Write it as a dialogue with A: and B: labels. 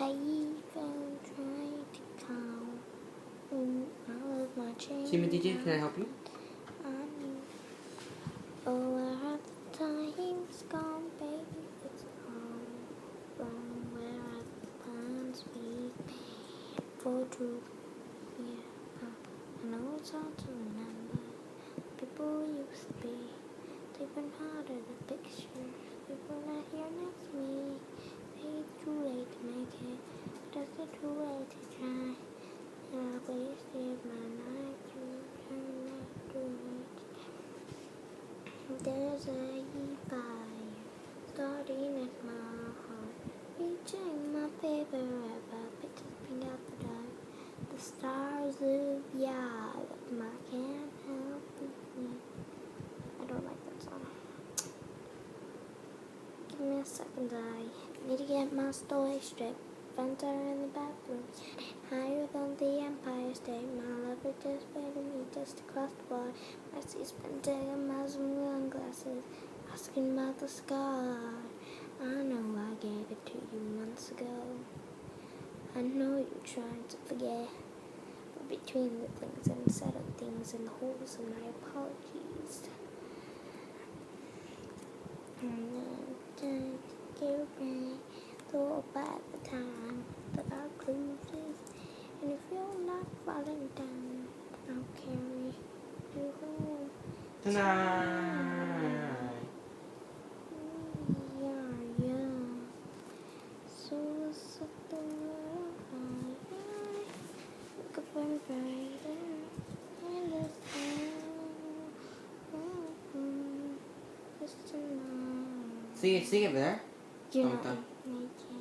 A: Payphone trying to call. Ooh, I love my chain.
B: Excuse me, DJ, can I help you?
A: Oh, where have the times gone, baby? It's all wrong. Where have the plans we made for two? Yeah, I know it's hard to remember people we used to be. Taking harder the pictures. People not here next to me. It's too late to make it. Just too late to try. And I wasted my night to turn back to it. There's a fire starting at my heart, reaching my favorite but pictures bring out the dark. The stars of yeah, I can't help it. I don't like that song. Give me a second, I need to get my story straight. Friends are in the bathroom, higher than the Empire State. My lover just waited me just across the water. I see spending my sunglasses, asking about the scar. I know I gave it to you months ago. I know you're trying to forget, but between the things and settled things and the holes in my apologies, I'm not trying to get away. Though by the time that our cruises, and if you're not falling down, I'll carry you home
B: Tonight.
A: We are young, so let's set the world higher. Look up and brighter, and it's just tonight.
B: Sing it there.
A: You're
B: Oh,
A: not
B: done.
A: naked.